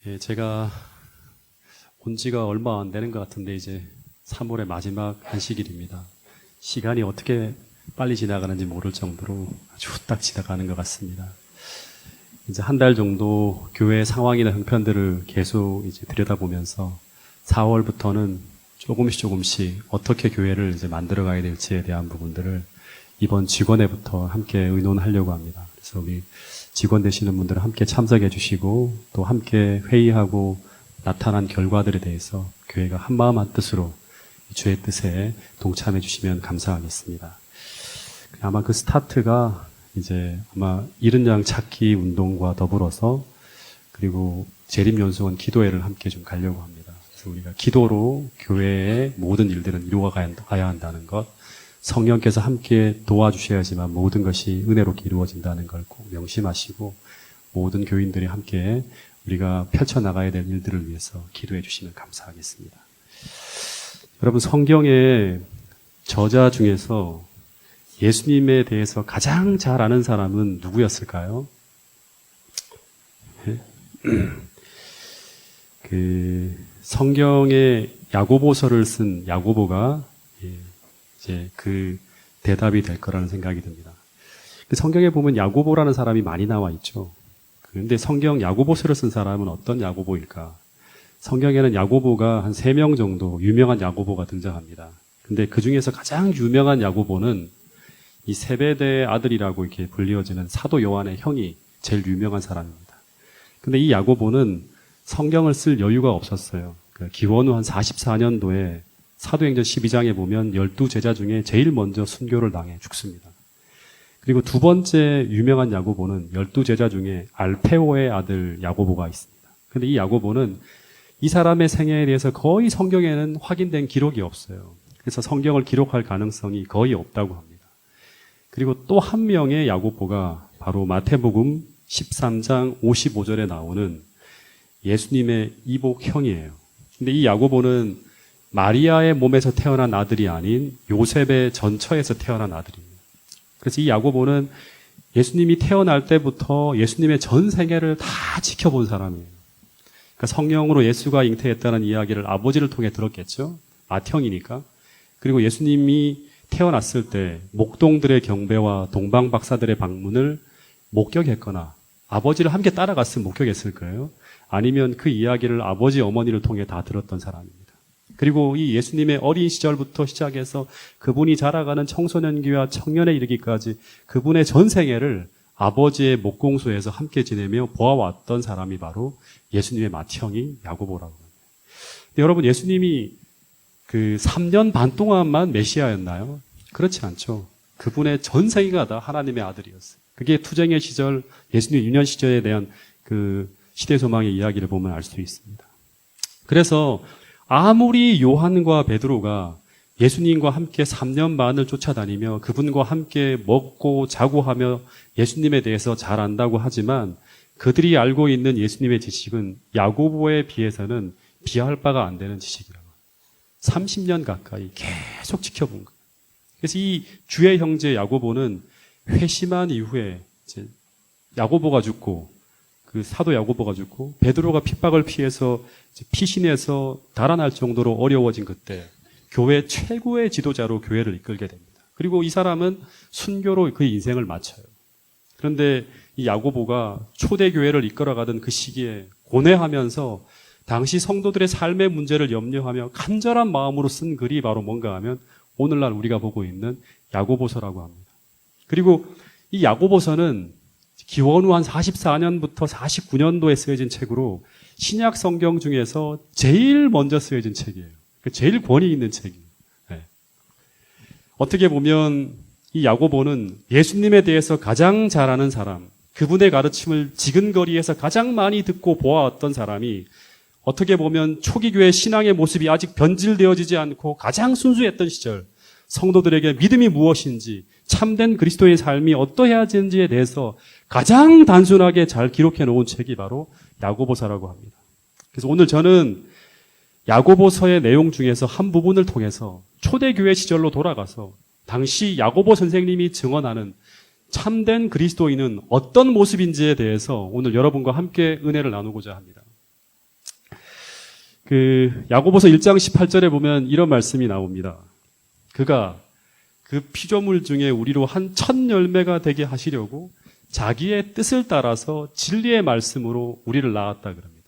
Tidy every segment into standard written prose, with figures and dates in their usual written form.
예, 제가 온 지가 얼마 안 되는 것 같은데 이제 3월의 마지막 안식일입니다. 시간이 어떻게 빨리 지나가는지 모를 정도로 아주 후딱 지나가는 것 같습니다. 이제 한 달 정도 교회 상황이나 형편들을 계속 이제 들여다보면서 4월부터는 조금씩 어떻게 교회를 이제 만들어가야 될지에 대한 부분들을 이번 직원회부터 함께 의논하려고 합니다. 그래서 우리 직원 되시는 분들은 함께 참석해 주시고 또 함께 회의하고 나타난 결과들에 대해서 교회가 한마음 한뜻으로 주의 뜻에 동참해 주시면 감사하겠습니다. 아마 그 스타트가 이제 아마 이른 양 찾기 운동과 더불어서 그리고 재림연수원 기도회를 함께 좀 가려고 합니다. 그래서 우리가 기도로 교회의 모든 일들은 이루어가야 한다는 것, 성령께서 함께 도와주셔야지만 모든 것이 은혜롭게 이루어진다는 걸 꼭 명심하시고 모든 교인들이 함께 우리가 펼쳐나가야 될 일들을 위해서 기도해 주시면 감사하겠습니다. 여러분, 성경의 저자 중에서 예수님에 대해서 가장 잘 아는 사람은 누구였을까요? 그 성경의 야고보서를 쓴 야고보가 이제 그 대답이 될 거라는 생각이 듭니다. 성경에 보면 야고보라는 사람이 많이 나와 있죠. 그런데 성경 야고보서를 쓴 사람은 어떤 야고보일까? 성경에는 야고보가 한 3명 정도 유명한 야고보가 등장합니다. 근데 그 중에서 가장 유명한 야고보는 이 세베대의 아들이라고 이렇게 불리어지는 사도 요한의 형이 제일 유명한 사람입니다. 근데 이 야고보는 성경을 쓸 여유가 없었어요. 기원 후 한 44년도에 사도행전 12장에 보면 12제자 중에 제일 먼저 순교를 당해 죽습니다. 그리고 두 번째 유명한 야고보는 12제자 중에 알페오의 아들 야고보가 있습니다. 근데 이 야고보는 이 사람의 생애에 대해서 거의 성경에는 확인된 기록이 없어요. 그래서 성경을 기록할 가능성이 거의 없다고 합니다. 그리고 또 한 명의 야고보가 바로 마태복음 13장 55절에 나오는 예수님의 이복형이에요. 근데 이 야고보는 마리아의 몸에서 태어난 아들이 아닌 요셉의 전처에서 태어난 아들입니다. 그래서 이 야고보는 예수님이 태어날 때부터 예수님의 전 생애를 다 지켜본 사람이에요. 그러니까 성령으로 예수가 잉태했다는 이야기를 아버지를 통해 들었겠죠. 맏형이니까. 그리고 예수님이 태어났을 때 목동들의 경배와 동방 박사들의 방문을 목격했거나 아버지를 함께 따라갔으면 목격했을 거예요. 아니면 그 이야기를 아버지 어머니를 통해 다 들었던 사람입니다. 그리고 이 예수님의 어린 시절부터 시작해서 그분이 자라가는 청소년기와 청년에 이르기까지 그분의 전 생애를 아버지의 목공소에서 함께 지내며 보아왔던 사람이 바로 예수님의 맏형이 야고보라고 합니다. 근데 여러분, 예수님이 그 3년 반 동안만 메시아였나요? 그렇지 않죠. 그분의 전 생애가 다 하나님의 아들이었어요. 그게 투쟁의 시절, 예수님 유년 시절에 대한 그 시대소망의 이야기를 보면 알 수 있습니다. 그래서 아무리 요한과 베드로가 예수님과 함께 3년 반을 쫓아다니며 그분과 함께 먹고 자고 하며 예수님에 대해서 잘 안다고 하지만 그들이 알고 있는 예수님의 지식은 야고보에 비해서는 비할 바가 안 되는 지식이라고. 30년 가까이 계속 지켜본 거예요. 그래서 이 주의 형제 야고보는 회심한 이후에 이제 야고보가 죽고 그 사도 야고보가 죽고 베드로가 핍박을 피해서 피신해서 달아날 정도로 어려워진 그때 교회 최고의 지도자로 교회를 이끌게 됩니다. 그리고 이 사람은 순교로 그 인생을 마쳐요. 그런데 이 야고보가 초대교회를 이끌어가던 그 시기에 고뇌하면서 당시 성도들의 삶의 문제를 염려하며 간절한 마음으로 쓴 글이 바로 뭔가 하면 오늘날 우리가 보고 있는 야고보서라고 합니다. 그리고 이 야고보서는 기원 후 한 44년부터 49년도에 쓰여진 책으로 신약 성경 중에서 제일 먼저 쓰여진 책이에요. 제일 권위 있는 책이에요. 네. 어떻게 보면 이 야고보는 예수님에 대해서 가장 잘 아는 사람, 그분의 가르침을 지근거리에서 가장 많이 듣고 보아왔던 사람이 어떻게 보면 초기 교회 신앙의 모습이 아직 변질되어지지 않고 가장 순수했던 시절, 성도들에게 믿음이 무엇인지, 참된 그리스도의 삶이 어떠해야 하는지에 대해서 가장 단순하게 잘 기록해 놓은 책이 바로 야고보서라고 합니다. 그래서 오늘 저는 야고보서의 내용 중에서 한 부분을 통해서 초대교회 시절로 돌아가서 당시 야고보 선생님이 증언하는 참된 그리스도인은 어떤 모습인지에 대해서 오늘 여러분과 함께 은혜를 나누고자 합니다. 야고보서 1장 18절에 보면 이런 말씀이 나옵니다. 그가 그 피조물 중에 우리로 한 첫 열매가 되게 하시려고 자기의 뜻을 따라서 진리의 말씀으로 우리를 낳았다 그럽니다.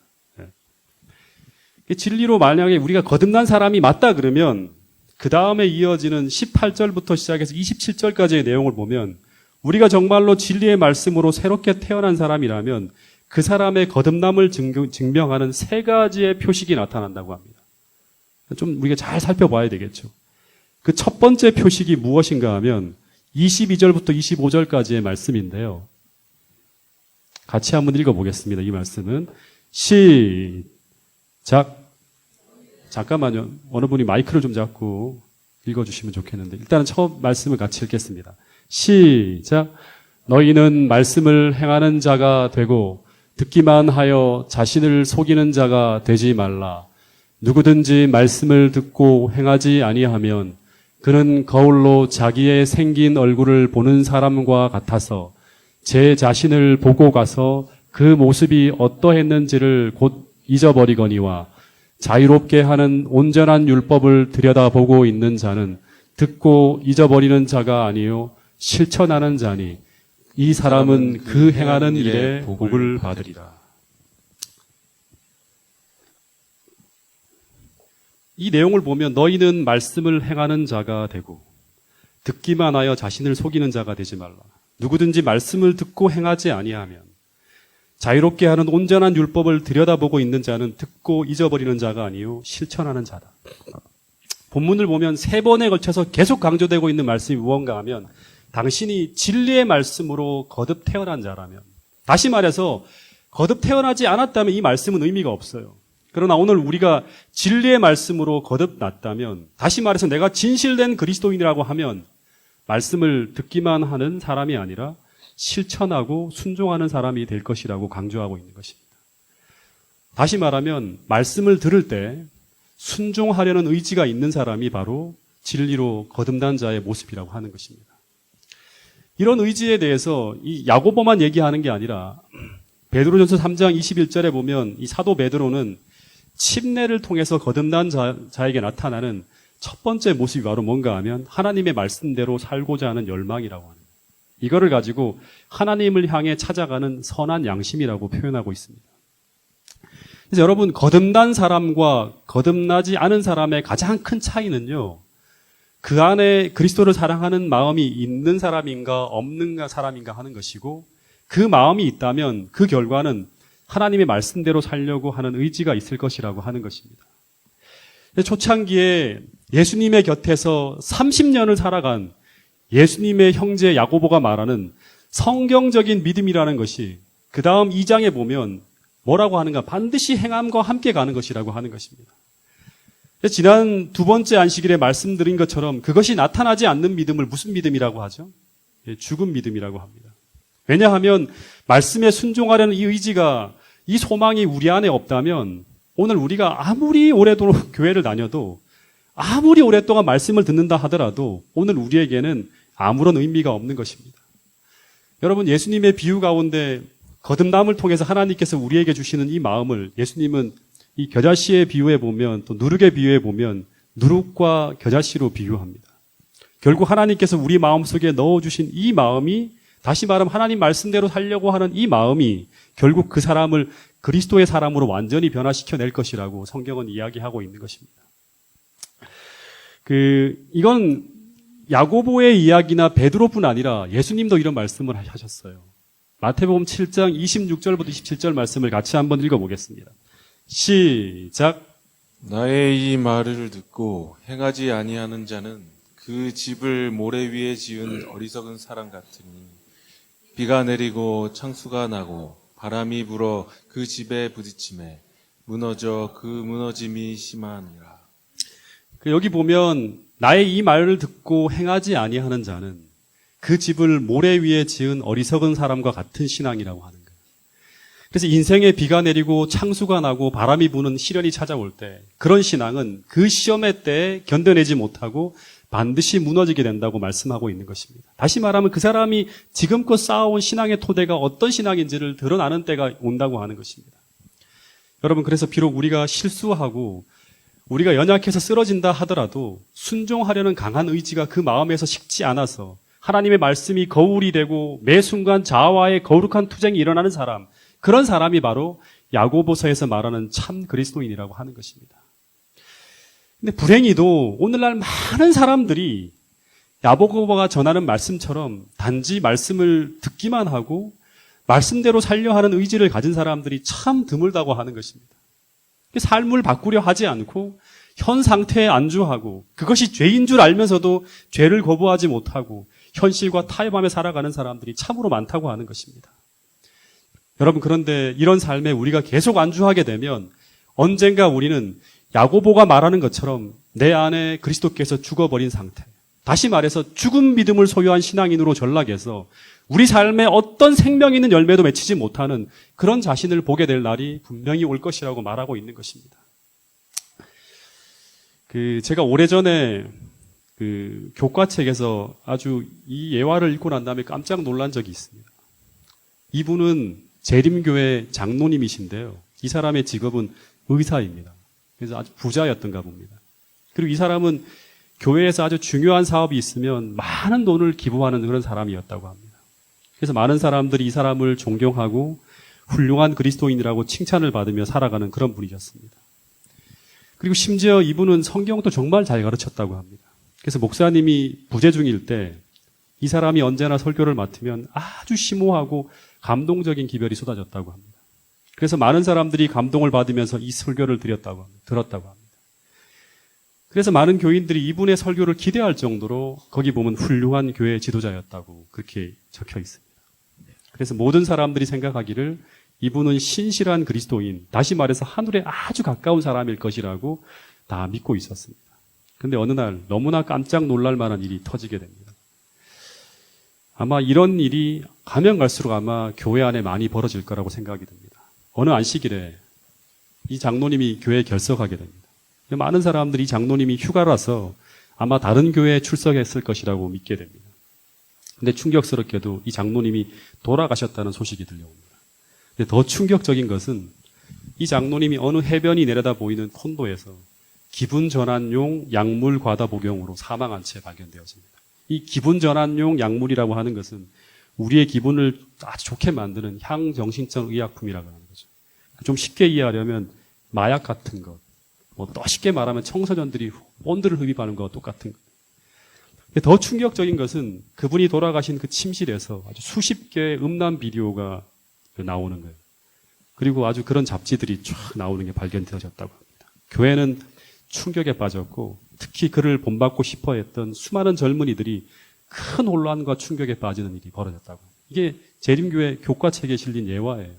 진리로 만약에 우리가 거듭난 사람이 맞다 그러면 그 다음에 이어지는 18절부터 시작해서 27절까지의 내용을 보면 우리가 정말로 진리의 말씀으로 새롭게 태어난 사람이라면 그 사람의 거듭남을 증명하는 세 가지의 표식이 나타난다고 합니다. 좀 우리가 잘 살펴봐야 되겠죠. 그 첫 번째 표식이 무엇인가 하면 22절부터 25절까지의 말씀인데요. 같이 한번 읽어보겠습니다. 이 말씀은 시작. 잠깐만요. 어느 분이 마이크를 좀 잡고 읽어주시면 좋겠는데 일단은 첫 말씀을 같이 읽겠습니다. 시작. 너희는 말씀을 행하는 자가 되고 듣기만 하여 자신을 속이는 자가 되지 말라. 누구든지 말씀을 듣고 행하지 아니하면 그는 거울로 자기의 생긴 얼굴을 보는 사람과 같아서 제 자신을 보고 가서 그 모습이 어떠했는지를 곧 잊어버리거니와 자유롭게 하는 온전한 율법을 들여다보고 있는 자는 듣고 잊어버리는 자가 아니요 실천하는 자니 이 사람은 그 행하는 일에 복을 받으리라. 이 내용을 보면 너희는 말씀을 행하는 자가 되고 듣기만 하여 자신을 속이는 자가 되지 말라. 누구든지 말씀을 듣고 행하지 아니하면 자유롭게 하는 온전한 율법을 들여다보고 있는 자는 듣고 잊어버리는 자가 아니요 실천하는 자다. 본문을 보면 세 번에 걸쳐서 계속 강조되고 있는 말씀이 무언가 하면 당신이 진리의 말씀으로 거듭 태어난 자라면, 다시 말해서 거듭 태어나지 않았다면 이 말씀은 의미가 없어요. 그러나 오늘 우리가 진리의 말씀으로 거듭났다면, 다시 말해서 내가 진실된 그리스도인이라고 하면 말씀을 듣기만 하는 사람이 아니라 실천하고 순종하는 사람이 될 것이라고 강조하고 있는 것입니다. 다시 말하면 말씀을 들을 때 순종하려는 의지가 있는 사람이 바로 진리로 거듭난 자의 모습이라고 하는 것입니다. 이런 의지에 대해서 이 야고보만 얘기하는 게 아니라 베드로전서 3장 21절에 보면 이 사도 베드로는 침례를 통해서 거듭난 자에게 나타나는 첫 번째 모습이 바로 뭔가 하면 하나님의 말씀대로 살고자 하는 열망이라고 하는 거예요. 이거를 가지고 하나님을 향해 찾아가는 선한 양심이라고 표현하고 있습니다. 그래서 여러분, 거듭난 사람과 거듭나지 않은 사람의 가장 큰 차이는요, 그 안에 그리스도를 사랑하는 마음이 있는 사람인가 없는 사람인가 하는 것이고, 그 마음이 있다면 그 결과는 하나님의 말씀대로 살려고 하는 의지가 있을 것이라고 하는 것입니다. 초창기에 예수님의 곁에서 30년을 살아간 예수님의 형제 야고보가 말하는 성경적인 믿음이라는 것이 그 다음 2장에 보면 뭐라고 하는가? 반드시 행함과 함께 가는 것이라고 하는 것입니다. 지난 두 번째 안식일에 말씀드린 것처럼 그것이 나타나지 않는 믿음을 무슨 믿음이라고 하죠? 죽은 믿음이라고 합니다. 왜냐하면 말씀에 순종하려는 이 의지가, 이 소망이 우리 안에 없다면 오늘 우리가 아무리 오래도록 교회를 다녀도, 아무리 오랫동안 말씀을 듣는다 하더라도 오늘 우리에게는 아무런 의미가 없는 것입니다. 여러분, 예수님의 비유 가운데 거듭남을 통해서 하나님께서 우리에게 주시는 이 마음을 예수님은 이 겨자씨의 비유에 보면, 또 누룩의 비유에 보면 누룩과 겨자씨로 비유합니다. 결국 하나님께서 우리 마음속에 넣어주신 이 마음이, 다시 말하면 하나님 말씀대로 살려고 하는 이 마음이 결국 그 사람을 그리스도의 사람으로 완전히 변화시켜낼 것이라고 성경은 이야기하고 있는 것입니다. 이건 야고보의 이야기나 베드로뿐 아니라 예수님도 이런 말씀을 하셨어요. 마태복음 7장 26절부터 27절 말씀을 같이 한번 읽어보겠습니다. 시작. 나의 이 말을 듣고 행하지 아니하는 자는 그 집을 모래 위에 지은 어리석은 사람 같으니 비가 내리고 창수가 나고 바람이 불어 그 집에 부딪히매 무너져 그 무너짐이 심하니라. 여기 보면 나의 이 말을 듣고 행하지 아니하는 자는 그 집을 모래 위에 지은 어리석은 사람과 같은 신앙이라고 하는 거예요. 그래서 인생에 비가 내리고 창수가 나고 바람이 부는 시련이 찾아올 때 그런 신앙은 그 시험의 때에 견뎌내지 못하고 반드시 무너지게 된다고 말씀하고 있는 것입니다. 다시 말하면 그 사람이 지금껏 쌓아온 신앙의 토대가 어떤 신앙인지를 드러나는 때가 온다고 하는 것입니다. 여러분, 그래서 비록 우리가 실수하고 우리가 연약해서 쓰러진다 하더라도 순종하려는 강한 의지가 그 마음에서 식지 않아서 하나님의 말씀이 거울이 되고 매 순간 자아와의 거룩한 투쟁이 일어나는 사람, 그런 사람이 바로 야고보서에서 말하는 참 그리스도인이라고 하는 것입니다. 근데 불행히도 오늘날 많은 사람들이 야고보가 전하는 말씀처럼 단지 말씀을 듣기만 하고 말씀대로 살려 하는 의지를 가진 사람들이 참 드물다고 하는 것입니다. 삶을 바꾸려 하지 않고 현 상태에 안주하고 그것이 죄인 줄 알면서도 죄를 거부하지 못하고 현실과 타협하며 살아가는 사람들이 참으로 많다고 하는 것입니다. 여러분, 그런데 이런 삶에 우리가 계속 안주하게 되면 언젠가 우리는 야고보가 말하는 것처럼 내 안에 그리스도께서 죽어버린 상태, 다시 말해서 죽은 믿음을 소유한 신앙인으로 전락해서 우리 삶에 어떤 생명 있는 열매도 맺히지 못하는 그런 자신을 보게 될 날이 분명히 올 것이라고 말하고 있는 것입니다. 제가 오래전에 교과책에서 아주 이 예화를 읽고 난 다음에 깜짝 놀란 적이 있습니다. 이분은 재림교회 장로님이신데요. 이 사람의 직업은 의사입니다. 그래서 아주 부자였던가 봅니다. 그리고 이 사람은 교회에서 아주 중요한 사업이 있으면 많은 돈을 기부하는 그런 사람이었다고 합니다. 그래서 많은 사람들이 이 사람을 존경하고 훌륭한 그리스도인이라고 칭찬을 받으며 살아가는 그런 분이셨습니다. 그리고 심지어 이분은 성경도 정말 잘 가르쳤다고 합니다. 그래서 목사님이 부재 중일 때 이 사람이 언제나 설교를 맡으면 아주 심오하고 감동적인 기별이 쏟아졌다고 합니다. 그래서 많은 사람들이 감동을 받으면서 이 설교를 들었다고 합니다. 그래서 많은 교인들이 이분의 설교를 기대할 정도로 거기 보면 훌륭한 교회 지도자였다고 그렇게 적혀 있습니다. 그래서 모든 사람들이 생각하기를 이분은 신실한 그리스도인, 다시 말해서 하늘에 아주 가까운 사람일 것이라고 다 믿고 있었습니다. 그런데 어느 날 너무나 깜짝 놀랄 만한 일이 터지게 됩니다. 아마 이런 일이 가면 갈수록 아마 교회 안에 많이 벌어질 거라고 생각이 듭니다. 어느 안식일에 이 장로님이 교회에 결석하게 됩니다. 많은 사람들이 장로님이 휴가라서 아마 다른 교회에 출석했을 것이라고 믿게 됩니다. 근데 충격스럽게도 이 장로님이 돌아가셨다는 소식이 들려옵니다. 근데 더 충격적인 것은 이 장로님이 어느 해변이 내려다 보이는 콘도에서 기분 전환용 약물 과다 복용으로 사망한 채 발견되었습니다. 이 기분 전환용 약물이라고 하는 것은 우리의 기분을 아주 좋게 만드는 향정신성 의약품이라고 하는 거죠. 좀 쉽게 이해하려면 마약 같은 것, 더 쉽게 말하면 청소년들이 본드를 흡입하는 것과 똑같은 것. 더 충격적인 것은 그분이 돌아가신 그 침실에서 아주 수십 개의 음란 비디오가 나오는 거예요. 그리고 아주 그런 잡지들이 쫙 나오는 게 발견되어졌다고 합니다. 교회는 충격에 빠졌고 특히 그를 본받고 싶어 했던 수많은 젊은이들이 큰 혼란과 충격에 빠지는 일이 벌어졌다고 합니다. 이게 재림교회 교과책에 실린 예화예요.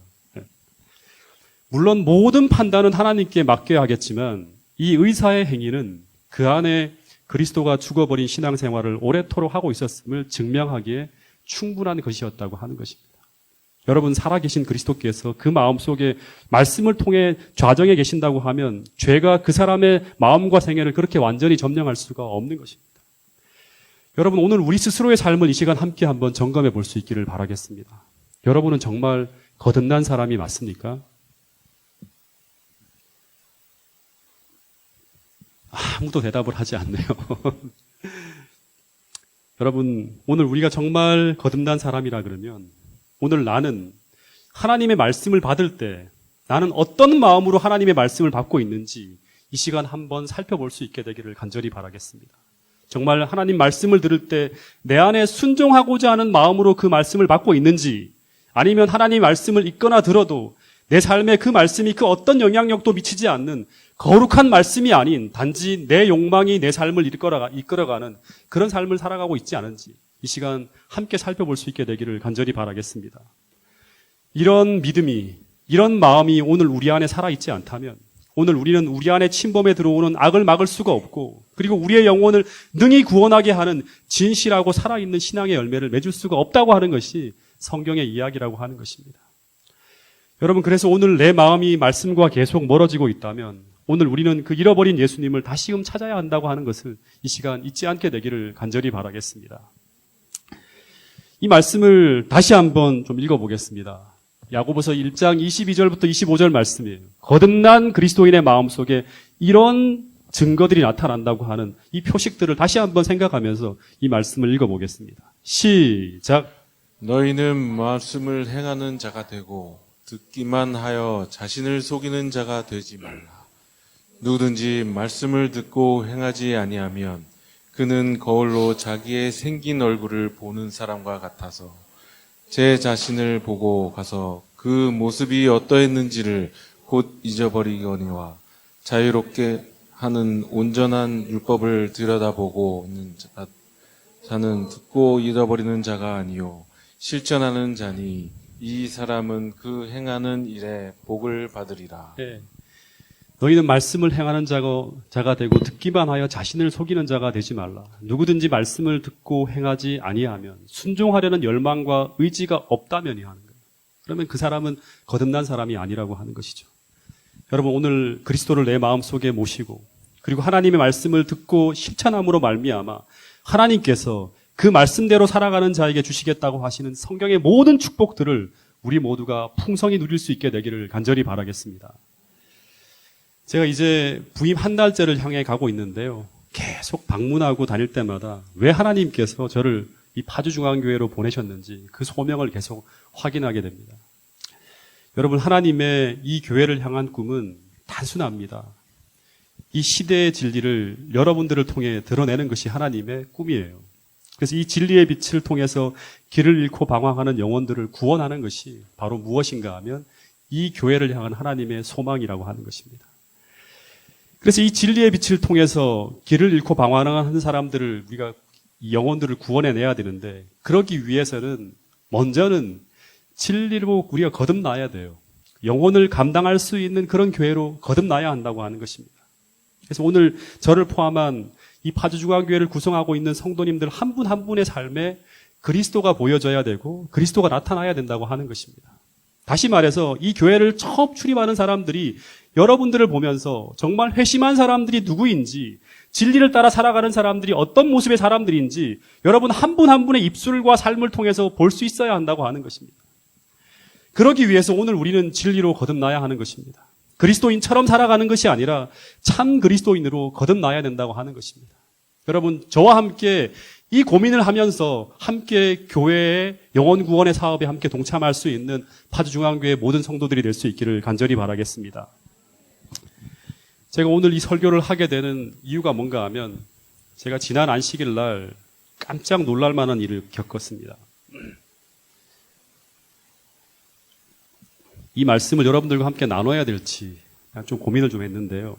물론 모든 판단은 하나님께 맡겨야 하겠지만 이 의사의 행위는 그 안에 그리스도가 죽어버린 신앙생활을 오래도록 하고 있었음을 증명하기에 충분한 것이었다고 하는 것입니다. 여러분, 살아계신 그리스도께서 그 마음속에 말씀을 통해 좌정해 계신다고 하면 죄가 그 사람의 마음과 생애를 그렇게 완전히 점령할 수가 없는 것입니다. 여러분, 오늘 우리 스스로의 삶을 이 시간 함께 한번 점검해 볼 수 있기를 바라겠습니다. 여러분은 정말 거듭난 사람이 맞습니까? 아무도 대답을 하지 않네요. 여러분, 오늘 우리가 정말 거듭난 사람이라 그러면 오늘 나는 하나님의 말씀을 받을 때 나는 어떤 마음으로 하나님의 말씀을 받고 있는지 이 시간 한번 살펴볼 수 있게 되기를 간절히 바라겠습니다. 정말 하나님 말씀을 들을 때 내 안에 순종하고자 하는 마음으로 그 말씀을 받고 있는지, 아니면 하나님 말씀을 읽거나 들어도 내 삶에 그 말씀이 그 어떤 영향력도 미치지 않는 거룩한 말씀이 아닌 단지 내 욕망이 내 삶을 이끌어가는 그런 삶을 살아가고 있지 않은지 이 시간 함께 살펴볼 수 있게 되기를 간절히 바라겠습니다. 이런 믿음이, 이런 마음이 오늘 우리 안에 살아있지 않다면 오늘 우리는 우리 안에 침범에 들어오는 악을 막을 수가 없고, 그리고 우리의 영혼을 능히 구원하게 하는 진실하고 살아있는 신앙의 열매를 맺을 수가 없다고 하는 것이 성경의 이야기라고 하는 것입니다. 여러분, 그래서 오늘 내 마음이 말씀과 계속 멀어지고 있다면 오늘 우리는 그 잃어버린 예수님을 다시금 찾아야 한다고 하는 것을 이 시간 잊지 않게 되기를 간절히 바라겠습니다. 이 말씀을 다시 한번 좀 읽어보겠습니다. 야고보서 1장 22절부터 25절 말씀이에요. 거듭난 그리스도인의 마음속에 이런 증거들이 나타난다고 하는 이 표식들을 다시 한번 생각하면서 이 말씀을 읽어보겠습니다. 시작. 너희는 말씀을 행하는 자가 되고 듣기만 하여 자신을 속이는 자가 되지 말라. 누구든지 말씀을 듣고 행하지 아니하면 그는 거울로 자기의 생긴 얼굴을 보는 사람과 같아서 제 자신을 보고 가서 그 모습이 어떠했는지를 곧 잊어버리거니와 자유롭게 하는 온전한 율법을 들여다보고 있는 자는 듣고 잃어버리는 자가 아니요 실천하는 자니 이 사람은 그 행하는 일에 복을 받으리라. 네. 너희는 말씀을 행하는 자가 되고 듣기만 하여 자신을 속이는 자가 되지 말라. 누구든지 말씀을 듣고 행하지 아니하면 순종하려는 열망과 의지가 없다면이 하는 거예요. 그러면 그 사람은 거듭난 사람이 아니라고 하는 것이죠. 여러분, 오늘 그리스도를 내 마음속에 모시고 그리고 하나님의 말씀을 듣고 실천함으로 말미암아 하나님께서 그 말씀대로 살아가는 자에게 주시겠다고 하시는 성경의 모든 축복들을 우리 모두가 풍성히 누릴 수 있게 되기를 간절히 바라겠습니다. 제가 이제 부임 한 달째를 향해 가고 있는데요. 계속 방문하고 다닐 때마다 왜 하나님께서 저를 이 파주중앙교회로 보내셨는지 그 소명을 계속 확인하게 됩니다. 여러분, 하나님의 이 교회를 향한 꿈은 단순합니다. 이 시대의 진리를 여러분들을 통해 드러내는 것이 하나님의 꿈이에요. 그래서 이 진리의 빛을 통해서 길을 잃고 방황하는 영혼들을 구원하는 것이 바로 무엇인가 하면 이 교회를 향한 하나님의 소망이라고 하는 것입니다. 그래서 이 진리의 빛을 통해서 길을 잃고 방황하는 사람들을 우리가 이 영혼들을 구원해내야 되는데 그러기 위해서는 먼저는 진리로 우리가 거듭나야 돼요. 영혼을 감당할 수 있는 그런 교회로 거듭나야 한다고 하는 것입니다. 그래서 오늘 저를 포함한 이 파주중앙교회를 구성하고 있는 성도님들 한 분 한 분의 삶에 그리스도가 보여져야 되고 그리스도가 나타나야 된다고 하는 것입니다. 다시 말해서 이 교회를 처음 출입하는 사람들이 여러분들을 보면서 정말 회심한 사람들이 누구인지, 진리를 따라 살아가는 사람들이 어떤 모습의 사람들인지 여러분 한 분 한 분의 입술과 삶을 통해서 볼 수 있어야 한다고 하는 것입니다. 그러기 위해서 오늘 우리는 진리로 거듭나야 하는 것입니다. 그리스도인처럼 살아가는 것이 아니라 참 그리스도인으로 거듭나야 된다고 하는 것입니다. 여러분, 저와 함께 이 고민을 하면서 함께 교회의 영혼 구원의 사업에 함께 동참할 수 있는 파주중앙교회 모든 성도들이 될 수 있기를 간절히 바라겠습니다. 제가 오늘 이 설교를 하게 되는 이유가 뭔가 하면 제가 지난 안식일 날 깜짝 놀랄 만한 일을 겪었습니다. 이 말씀을 여러분들과 함께 나눠야 될지 좀 고민을 좀 했는데요.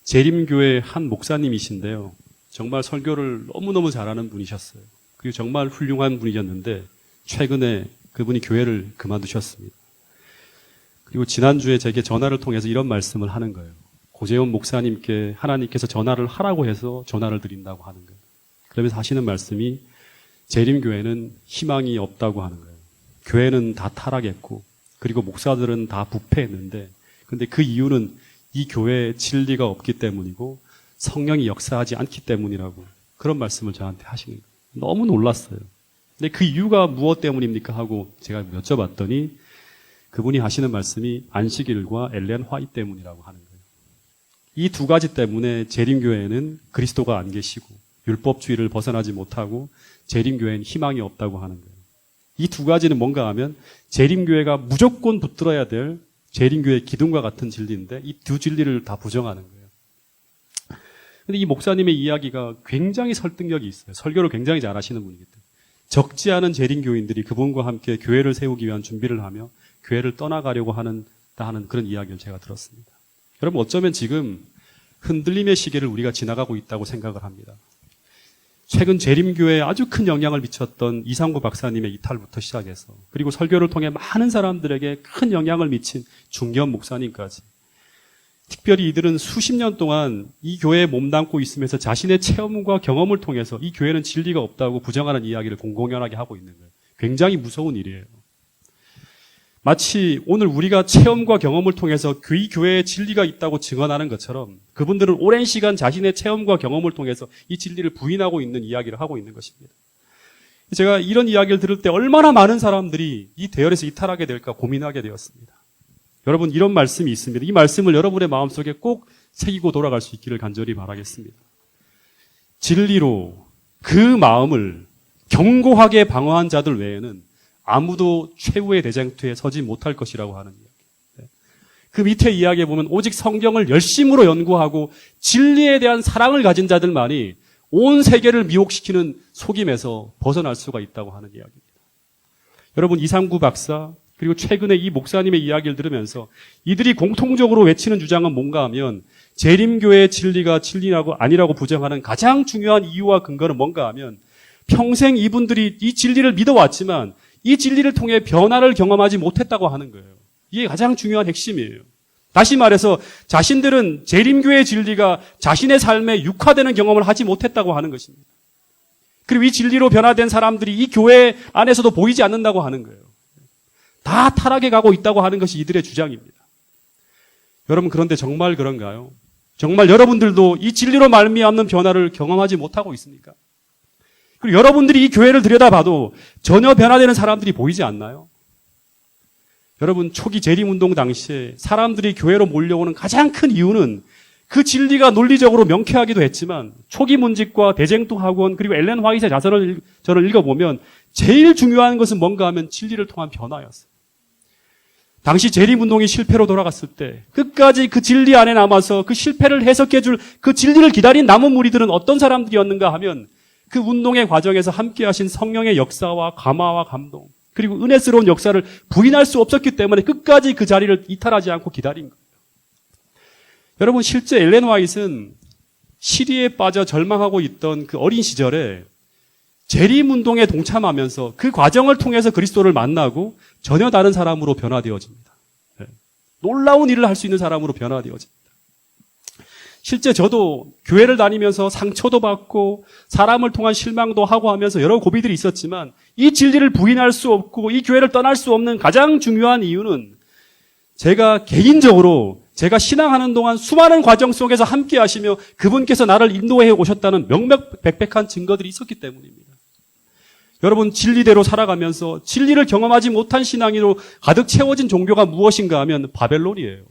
재림교회 한 목사님이신데요. 정말 설교를 너무너무 잘하는 분이셨어요. 그리고 정말 훌륭한 분이셨는데 최근에 그분이 교회를 그만두셨습니다. 그리고 지난주에 제게 전화를 통해서 이런 말씀을 하는 거예요. 고재원 목사님께 하나님께서 전화를 하라고 해서 전화를 드린다고 하는 거예요. 그러면서 하시는 말씀이 재림교회는 희망이 없다고 하는 거예요. 교회는 다 타락했고 그리고 목사들은 다 부패했는데 근데 그 이유는 이 교회에 진리가 없기 때문이고 성령이 역사하지 않기 때문이라고 그런 말씀을 저한테 하시는 거예요. 너무 놀랐어요. 근데 그 이유가 무엇 때문입니까? 하고 제가 여쭤봤더니 그분이 하시는 말씀이 안식일과 엘렌 화이트 때문이라고 하는 거예요. 이 두 가지 때문에 재림교회에는 그리스도가 안 계시고 율법주의를 벗어나지 못하고 재림교회는 희망이 없다고 하는 거예요. 이 두 가지는 뭔가 하면 재림교회가 무조건 붙들어야 될 재림교회의 기둥과 같은 진리인데 이 두 진리를 다 부정하는 거예요. 근데 이 목사님의 이야기가 굉장히 설득력이 있어요. 설교를 굉장히 잘하시는 분이기 때문에. 적지 않은 재림교인들이 그분과 함께 교회를 세우기 위한 준비를 하며 교회를 떠나가려고 하는 그런 이야기를 제가 들었습니다. 여러분, 어쩌면 지금 흔들림의 시기를 우리가 지나가고 있다고 생각을 합니다. 최근 재림교회에 아주 큰 영향을 미쳤던 이상구 박사님의 이탈부터 시작해서 그리고 설교를 통해 많은 사람들에게 큰 영향을 미친 중견 목사님까지 특별히 이들은 수십 년 동안 이 교회에 몸담고 있으면서 자신의 체험과 경험을 통해서 이 교회는 진리가 없다고 부정하는 이야기를 공공연하게 하고 있는 거예요. 굉장히 무서운 일이에요. 마치 오늘 우리가 체험과 경험을 통해서 이 교회에 진리가 있다고 증언하는 것처럼 그분들은 오랜 시간 자신의 체험과 경험을 통해서 이 진리를 부인하고 있는 이야기를 하고 있는 것입니다. 제가 이런 이야기를 들을 때 얼마나 많은 사람들이 이 대열에서 이탈하게 될까 고민하게 되었습니다. 여러분, 이런 말씀이 있습니다. 이 말씀을 여러분의 마음속에 꼭 새기고 돌아갈 수 있기를 간절히 바라겠습니다. 진리로 그 마음을 견고하게 방어한 자들 외에는 아무도 최후의 대쟁투에 서지 못할 것이라고 하는 이야기. 그 밑에 이야기에 보면 오직 성경을 열심으로 연구하고 진리에 대한 사랑을 가진 자들만이 온 세계를 미혹시키는 속임에서 벗어날 수가 있다고 하는 이야기입니다. 여러분, 이상구 박사 그리고 최근에 이 목사님의 이야기를 들으면서 이들이 공통적으로 외치는 주장은 뭔가 하면 재림교회의 진리가 진리라고 아니라고 부정하는 가장 중요한 이유와 근거는 뭔가 하면 평생 이분들이 이 진리를 믿어왔지만 이 진리를 통해 변화를 경험하지 못했다고 하는 거예요. 이게 가장 중요한 핵심이에요. 다시 말해서 자신들은 재림교회의 진리가 자신의 삶에 육화되는 경험을 하지 못했다고 하는 것입니다. 그리고 이 진리로 변화된 사람들이 이 교회 안에서도 보이지 않는다고 하는 거예요. 다 타락해 가고 있다고 하는 것이 이들의 주장입니다. 여러분, 그런데 정말 그런가요? 정말 여러분들도 이 진리로 말미암는 변화를 경험하지 못하고 있습니까? 그리고 여러분들이 이 교회를 들여다봐도 전혀 변화되는 사람들이 보이지 않나요? 여러분, 초기 재림운동 당시에 사람들이 교회로 몰려오는 가장 큰 이유는 그 진리가 논리적으로 명쾌하기도 했지만 초기 문집과 대쟁투 학원 그리고 엘렌 화이트의 자서를 저를 읽어보면 제일 중요한 것은 뭔가 하면 진리를 통한 변화였어요. 당시 재림운동이 실패로 돌아갔을 때 끝까지 그 진리 안에 남아서 그 실패를 해석해줄 그 진리를 기다린 남은 무리들은 어떤 사람들이었는가 하면 그 운동의 과정에서 함께하신 성령의 역사와 감화와 감동 그리고 은혜스러운 역사를 부인할 수 없었기 때문에 끝까지 그 자리를 이탈하지 않고 기다린 거예요. 여러분, 실제 엘렌 화이트는 시리에 빠져 절망하고 있던 그 어린 시절에 재림운동에 동참하면서 그 과정을 통해서 그리스도를 만나고 전혀 다른 사람으로 변화되어집니다. 놀라운 일을 할 수 있는 사람으로 변화되어집니다. 실제 저도 교회를 다니면서 상처도 받고 사람을 통한 실망도 하고 하면서 여러 고비들이 있었지만 이 진리를 부인할 수 없고 이 교회를 떠날 수 없는 가장 중요한 이유는 제가 개인적으로 제가 신앙하는 동안 수많은 과정 속에서 함께 하시며 그분께서 나를 인도해 오셨다는 명명백백한 증거들이 있었기 때문입니다. 여러분, 진리대로 살아가면서 진리를 경험하지 못한 신앙으로 가득 채워진 종교가 무엇인가 하면 바벨론이에요.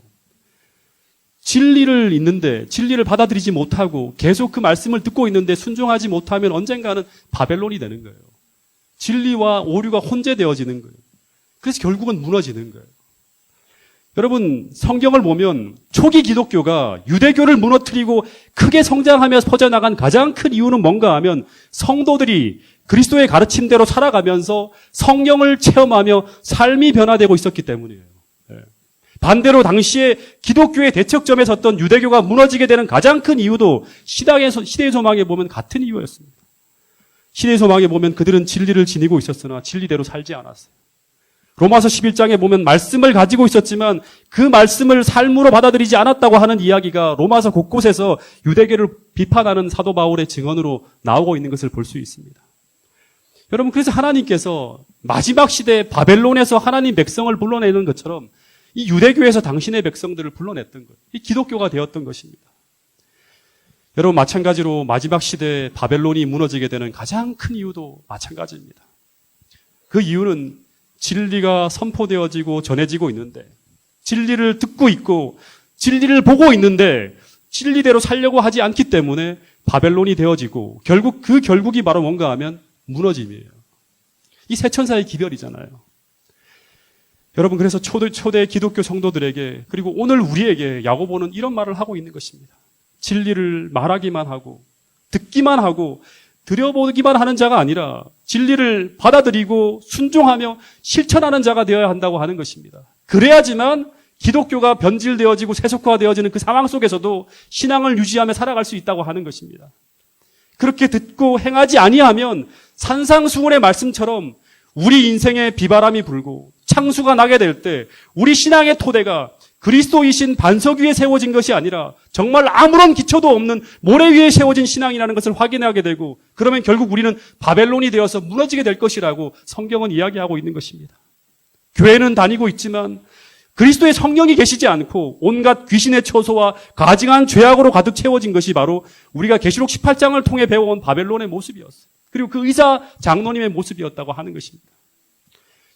진리를 있는데 진리를 받아들이지 못하고 계속 그 말씀을 듣고 있는데 순종하지 못하면 언젠가는 바벨론이 되는 거예요. 진리와 오류가 혼재되어지는 거예요. 그래서 결국은 무너지는 거예요. 여러분, 성경을 보면 초기 기독교가 유대교를 무너뜨리고 크게 성장하면서 퍼져나간 가장 큰 이유는 뭔가 하면 성도들이 그리스도의 가르침대로 살아가면서 성령을 체험하며 삶이 변화되고 있었기 때문이에요. 반대로 당시에 기독교의 대척점에 섰던 유대교가 무너지게 되는 가장 큰 이유도 시대의 소망에 보면 같은 이유였습니다. 시대의 소망에 보면 그들은 진리를 지니고 있었으나 진리대로 살지 않았어요. 로마서 11장에 보면 말씀을 가지고 있었지만 그 말씀을 삶으로 받아들이지 않았다고 하는 이야기가 로마서 곳곳에서 유대교를 비판하는 사도 바울의 증언으로 나오고 있는 것을 볼 수 있습니다. 여러분, 그래서 하나님께서 마지막 시대에 바벨론에서 하나님 백성을 불러내는 것처럼 이 유대교에서 당신의 백성들을 불러냈던 거예요. 이 기독교가 되었던 것입니다. 여러분, 마찬가지로 마지막 시대에 바벨론이 무너지게 되는 가장 큰 이유도 마찬가지입니다. 그 이유는 진리가 선포되어지고 전해지고 있는데 진리를 듣고 있고 진리를 보고 있는데 진리대로 살려고 하지 않기 때문에 바벨론이 되어지고 그 결국이 바로 뭔가 하면 무너짐이에요. 이 세 천사의 기별이잖아요. 여러분, 그래서 초대 기독교 성도들에게 그리고 오늘 우리에게 야고보는 이런 말을 하고 있는 것입니다. 진리를 말하기만 하고 듣기만 하고 들여보기만 하는 자가 아니라 진리를 받아들이고 순종하며 실천하는 자가 되어야 한다고 하는 것입니다. 그래야지만 기독교가 변질되어지고 세속화되어지는 그 상황 속에서도 신앙을 유지하며 살아갈 수 있다고 하는 것입니다. 그렇게 듣고 행하지 아니하면 산상수훈의 말씀처럼 우리 인생에 비바람이 불고 창수가 나게 될 때 우리 신앙의 토대가 그리스도이신 반석 위에 세워진 것이 아니라 정말 아무런 기초도 없는 모래 위에 세워진 신앙이라는 것을 확인하게 되고 그러면 결국 우리는 바벨론이 되어서 무너지게 될 것이라고 성경은 이야기하고 있는 것입니다. 교회는 다니고 있지만 그리스도의 성령이 계시지 않고 온갖 귀신의 처소와 가증한 죄악으로 가득 채워진 것이 바로 우리가 계시록 18장을 통해 배워온 바벨론의 모습이었어요. 그리고 그 의사 장로님의 모습이었다고 하는 것입니다.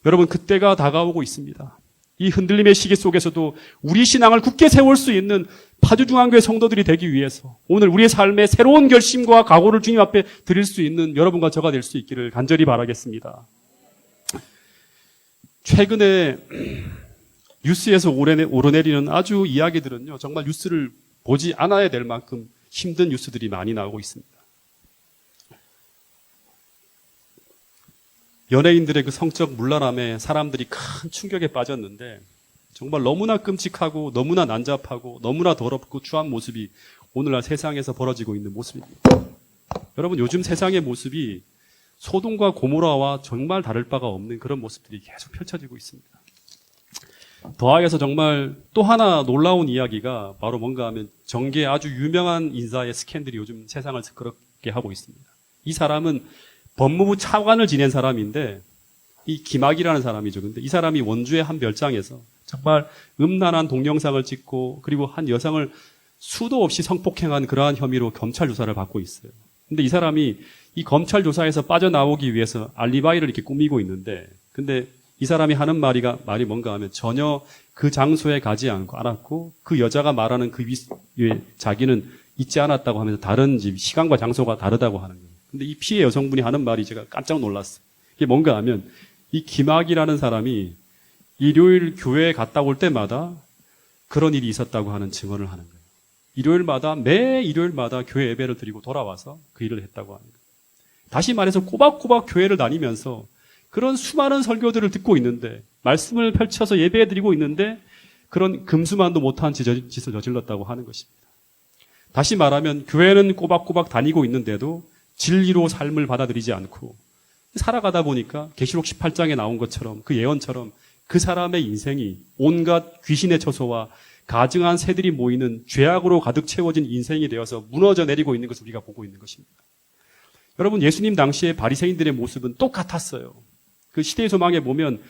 여러분, 그때가 다가오고 있습니다. 이 흔들림의 시기 속에서도 우리 신앙을 굳게 세울 수 있는 파주중앙교회 성도들이 되기 위해서 오늘 우리의 삶에 새로운 결심과 각오를 주님 앞에 드릴 수 있는 여러분과 저가 될 수 있기를 간절히 바라겠습니다. 최근에 뉴스에서 오르내리는 아주 이야기들은요, 정말 뉴스를 보지 않아야 될 만큼 힘든 뉴스들이 많이 나오고 있습니다. 연예인들의 그 성적 문란함에 사람들이 큰 충격에 빠졌는데 정말 너무나 끔찍하고 너무나 난잡하고 너무나 더럽고 추한 모습이 오늘날 세상에서 벌어지고 있는 모습입니다. 여러분, 요즘 세상의 모습이 소돔과 고모라와 정말 다를 바가 없는 그런 모습들이 계속 펼쳐지고 있습니다. 더하여서 정말 또 하나 놀라운 이야기가 바로 뭔가 하면 정계의 아주 유명한 인사의 스캔들이 요즘 세상을 시끄럽게 하고 있습니다. 이 사람은 법무부 차관을 지낸 사람인데 이 김학이라는 사람이죠. 근데 이 사람이 원주의 한 별장에서 정말 음란한 동영상을 찍고 그리고 한 여성을 수도 없이 성폭행한 그러한 혐의로 검찰 조사를 받고 있어요. 근데 이 사람이 이 검찰 조사에서 빠져나오기 위해서 알리바이를 이렇게 꾸미고 있는데 근데 이 사람이 하는 말이 뭔가 하면 전혀 그 장소에 가지 않았고 그 여자가 말하는 그 위에 자기는 있지 않았다고 하면서 다른 집, 시간과 장소가 다르다고 하는 거예요. 근데 이 피해 여성분이 하는 말이 제가 깜짝 놀랐어요. 이게 뭔가 하면 이 김학이라는 사람이 일요일 교회에 갔다 올 때마다 그런 일이 있었다고 하는 증언을 하는 거예요. 매 일요일마다 교회 예배를 드리고 돌아와서 그 일을 했다고 하는 거예요. 다시 말해서 꼬박꼬박 교회를 다니면서 그런 수많은 설교들을 듣고 있는데 말씀을 펼쳐서 예배 드리고 있는데 그런 금수만도 못한 짓을 저질렀다고 하는 것입니다. 다시 말하면 교회는 꼬박꼬박 다니고 있는데도 진리로 삶을 받아들이지 않고 살아가다 보니까 계시록 18장에 나온 것처럼 그 예언처럼 그 사람의 인생이 온갖 귀신의 처소와 가증한 새들이 모이는 죄악으로 가득 채워진 인생이 되어서 무너져 내리고 있는 것을 우리가 보고 있는 것입니다. 여러분, 예수님 당시에 바리새인들의 모습은 똑같았어요. 그 시대의 소망에 보면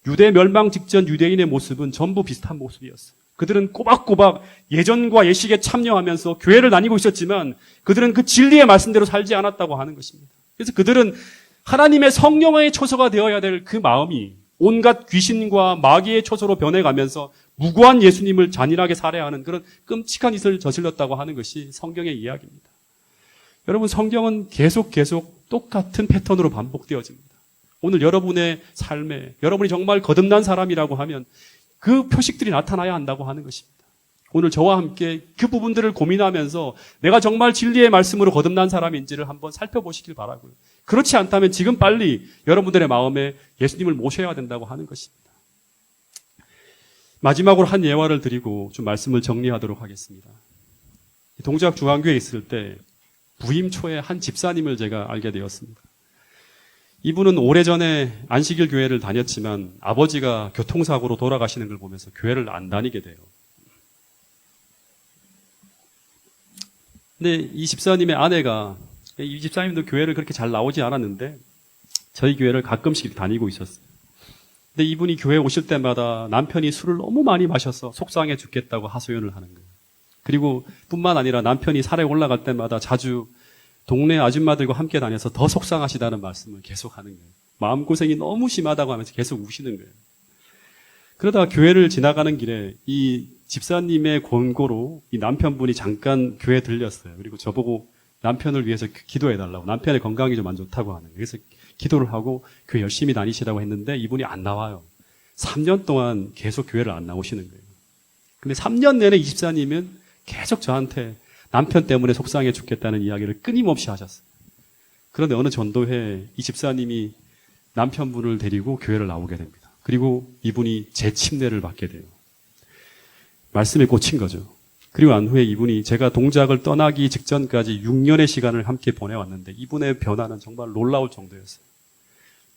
유대 멸망 직전 유대인의 모습은 전부 비슷한 모습이었어요. 그들은 꼬박꼬박 예전과 예식에 참여하면서 교회를 다니고 있었지만 그들은 그 진리의 말씀대로 살지 않았다고 하는 것입니다. 그래서 그들은 하나님의 성령의 초소가 되어야 될 그 마음이 온갖 귀신과 마귀의 초소로 변해가면서 무고한 예수님을 잔인하게 살해하는 그런 끔찍한 짓을 저질렀다고 하는 것이 성경의 이야기입니다. 여러분, 성경은 계속 똑같은 패턴으로 반복되어집니다. 오늘 여러분의 삶에 여러분이 정말 거듭난 사람이라고 하면 그 표식들이 나타나야 한다고 하는 것입니다. 오늘 저와 함께 그 부분들을 고민하면서 내가 정말 진리의 말씀으로 거듭난 사람인지를 한번 살펴보시길 바라고요. 그렇지 않다면 지금 빨리 여러분들의 마음에 예수님을 모셔야 된다고 하는 것입니다. 마지막으로 한 예화를 드리고 좀 말씀을 정리하도록 하겠습니다. 동작 중앙교회에 있을 때 부임 초에 한 집사님을 제가 알게 되었습니다. 이분은 오래전에 안식일 교회를 다녔지만 아버지가 교통사고로 돌아가시는 걸 보면서 교회를 안 다니게 돼요. 근데 이 집사님의 아내가, 이 집사님도 교회를 그렇게 잘 나오지 않았는데 저희 교회를 가끔씩 다니고 있었어요. 근데 이분이 교회에 오실 때마다 남편이 술을 너무 많이 마셔서 속상해 죽겠다고 하소연을 하는 거예요. 그리고 뿐만 아니라 남편이 산에 올라갈 때마다 자주 동네 아줌마들과 함께 다녀서 더 속상하시다는 말씀을 계속 하는 거예요. 마음고생이 너무 심하다고 하면서 계속 우시는 거예요. 그러다가 교회를 지나가는 길에 이 집사님의 권고로 이 남편분이 잠깐 교회에 들렸어요. 그리고 저보고 남편을 위해서 기도해달라고, 남편의 건강이 좀 안 좋다고 하는 거예요. 그래서 기도를 하고 교회 열심히 다니시라고 했는데 이분이 안 나와요. 3년 동안 계속 교회를 안 나오시는 거예요. 근데 3년 내내 이 집사님은 계속 저한테 남편 때문에 속상해 죽겠다는 이야기를 끊임없이 하셨어요. 그런데 어느 전도회에 이 집사님이 남편분을 데리고 교회를 나오게 됩니다. 그리고 이분이 재침례를 받게 돼요. 말씀에 꽂힌 거죠. 그리고 난 후에 이분이 제가 동작을 떠나기 직전까지 6년의 시간을 함께 보내왔는데 이분의 변화는 정말 놀라울 정도였어요.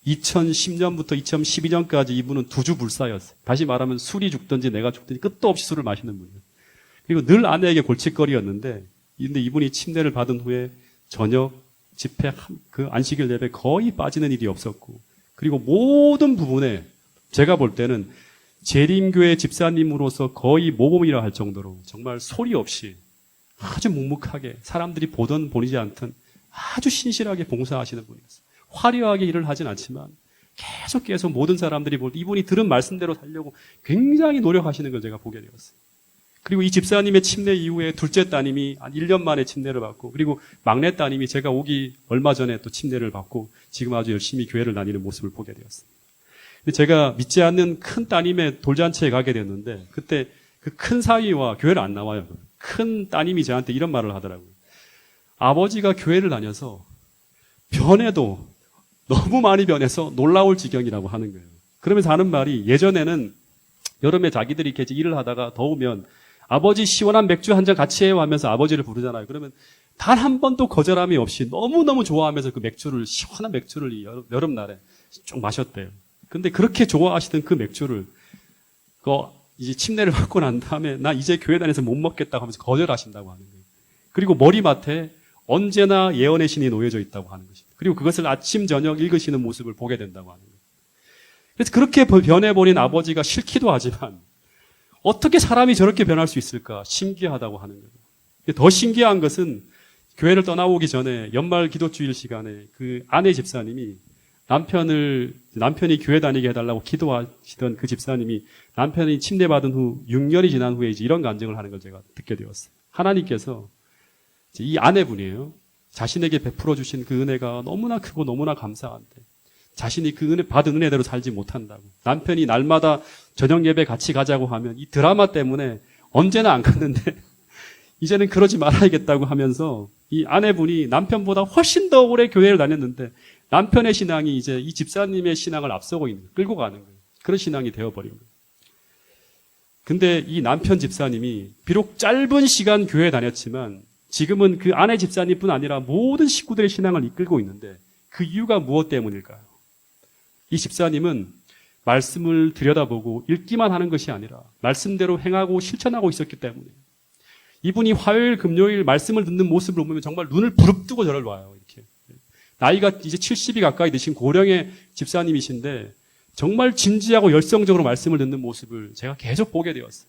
2010년부터 2012년까지 이분은 두주불사였어요. 다시 말하면 술이 죽든지 내가 죽든지 끝도 없이 술을 마시는 분이에요. 그리고 늘 아내에게 골칫거리였는데 근데 이분이 침례를 받은 후에 저녁 집회 그 안식일 예배 거의 빠지는 일이 없었고 그리고 모든 부분에 제가 볼 때는 재림교회 집사님으로서 거의 모범이라 할 정도로 정말 소리 없이 아주 묵묵하게 사람들이 보던 보이지 않던 아주 신실하게 봉사하시는 분이었어요. 화려하게 일을 하진 않지만 계속 모든 사람들이 볼 때 이분이 들은 말씀대로 살려고 굉장히 노력하시는 걸 제가 보게 되었어요. 그리고 이 집사님의 침례 이후에 둘째 따님이 한 1년 만에 침례를 받고, 그리고 막내 따님이 제가 오기 얼마 전에 또 침례를 받고 지금 아주 열심히 교회를 다니는 모습을 보게 되었습니다. 근데 제가 믿지 않는 큰 따님의 돌잔치에 가게 됐는데 그때 그 큰 사위와 교회를 안 나와요. 큰 따님이 저한테 이런 말을 하더라고요. 아버지가 교회를 다녀서 변해도 너무 많이 변해서 놀라울 지경이라고 하는 거예요. 그러면서 하는 말이, 예전에는 여름에 자기들이 이렇게 일을 하다가 더우면 아버지 시원한 맥주 한 잔 같이 해요 하면서 아버지를 부르잖아요. 그러면 단 한 번도 거절함이 없이 너무너무 좋아하면서 그 맥주를, 시원한 맥주를 이 여름날에 쭉 마셨대요. 근데 그렇게 좋아하시던 그 맥주를 이제 침례를 받고 난 다음에 나 이제 교회 다녀서 못 먹겠다고 하면서 거절하신다고 하는 거예요. 그리고 머리맡에 언제나 예언의 신이 놓여져 있다고 하는 것입니다. 그리고 그것을 아침 저녁 읽으시는 모습을 보게 된다고 하는 거예요. 그래서 그렇게 변해버린 아버지가 싫기도 하지만 어떻게 사람이 저렇게 변할 수 있을까 신기하다고 하는 거예요. 더 신기한 것은 교회를 떠나오기 전에 연말 기도주일 시간에 그 아내 집사님이 남편이 교회 다니게 해달라고 기도하시던 그 집사님이 남편이 침례받은 후 6년이 지난 후에 이제 이런 간증을 하는 걸 제가 듣게 되었어요. 하나님께서 이 아내분이에요. 자신에게 베풀어 주신 그 은혜가 너무나 크고 너무나 감사한데 자신이 그 받은 은혜대로 살지 못한다고. 남편이 날마다 저녁 예배 같이 가자고 하면 이 드라마 때문에 언제나 안 갔는데 이제는 그러지 말아야겠다고 하면서 이 아내분이 남편보다 훨씬 더 오래 교회를 다녔는데 남편의 신앙이 이제 이 집사님의 신앙을 앞서고 있는 거예요. 끌고 가는 거예요. 그런 신앙이 되어버린 거예요. 근데 이 남편 집사님이 비록 짧은 시간 교회에 다녔지만 지금은 그 아내 집사님뿐 아니라 모든 식구들의 신앙을 이끌고 있는데 그 이유가 무엇 때문일까요? 이 집사님은 말씀을 들여다보고 읽기만 하는 것이 아니라 말씀대로 행하고 실천하고 있었기 때문에 이분이 화요일, 금요일 말씀을 듣는 모습을 보면 정말 눈을 부릅뜨고 저를 봐요. 이렇게. 나이가 이제 70이 가까이 되신 고령의 집사님이신데 정말 진지하고 열성적으로 말씀을 듣는 모습을 제가 계속 보게 되었어요.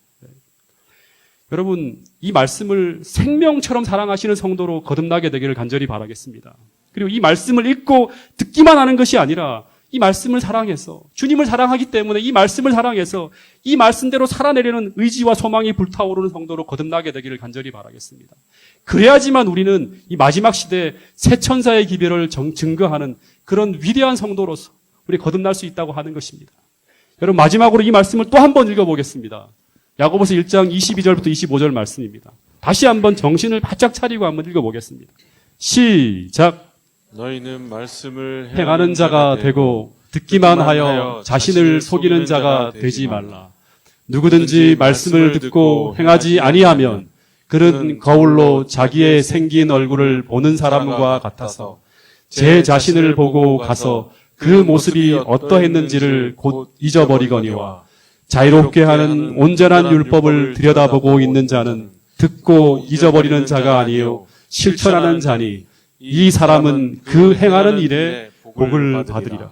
여러분, 이 말씀을 생명처럼 사랑하시는 성도로 거듭나게 되기를 간절히 바라겠습니다. 그리고 이 말씀을 읽고 듣기만 하는 것이 아니라 이 말씀을 사랑해서 주님을 사랑하기 때문에 이 말씀을 사랑해서 이 말씀대로 살아내려는 의지와 소망이 불타오르는 성도로 거듭나게 되기를 간절히 바라겠습니다. 그래야지만 우리는 이 마지막 시대에 새 천사의 기별을 증거하는 그런 위대한 성도로서 우리 거듭날 수 있다고 하는 것입니다. 여러분, 마지막으로 이 말씀을 또 한 번 읽어보겠습니다. 야고보서 1장 22절부터 25절 말씀입니다. 다시 한번 정신을 바짝 차리고 한번 읽어보겠습니다. 시작. 너희는 말씀을 행하는 자가 되고 듣기만 하여 자신을 속이는 자가 되지 말라. 누구든지 말씀을 듣고 행하지 아니하면 그는 거울로 자기의 생긴 얼굴을 보는 사람과 같아서 제 자신을 보고 가서 그 모습이 어떠했는지를 곧 잊어버리거니와 자유롭게 하는 온전한 율법을 들여다보고 있는 자는 듣고 잊어버리는 자가 아니요 실천하는 자니 이 사람은 그 행하는 일에 복을 받으리라.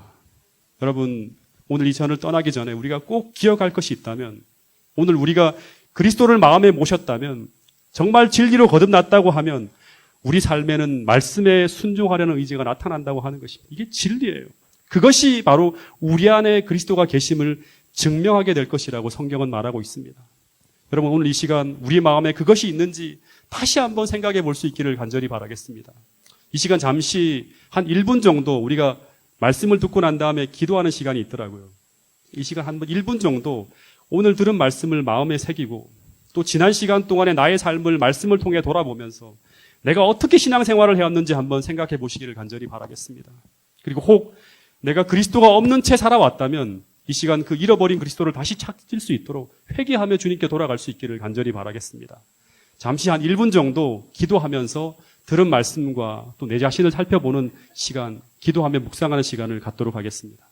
여러분, 오늘 이 시간을 떠나기 전에 우리가 꼭 기억할 것이 있다면, 오늘 우리가 그리스도를 마음에 모셨다면, 정말 진리로 거듭났다고 하면 우리 삶에는 말씀에 순종하려는 의지가 나타난다고 하는 것입니다. 이게 진리예요. 그것이 바로 우리 안에 그리스도가 계심을 증명하게 될 것이라고 성경은 말하고 있습니다. 여러분, 오늘 이 시간 우리 마음에 그것이 있는지 다시 한번 생각해 볼 수 있기를 간절히 바라겠습니다. 이 시간 잠시 한 1분 정도 우리가 말씀을 듣고 난 다음에 기도하는 시간이 있더라고요. 이 시간 한 1분 정도 오늘 들은 말씀을 마음에 새기고 또 지난 시간 동안의 나의 삶을 말씀을 통해 돌아보면서 내가 어떻게 신앙생활을 해왔는지 한번 생각해 보시기를 간절히 바라겠습니다. 그리고 혹 내가 그리스도가 없는 채 살아왔다면 이 시간 그 잃어버린 그리스도를 다시 찾을 수 있도록 회개하며 주님께 돌아갈 수 있기를 간절히 바라겠습니다. 잠시 한 1분 정도 기도하면서 들은 말씀과 또 내 자신을 살펴보는 시간, 기도하며 묵상하는 시간을 갖도록 하겠습니다.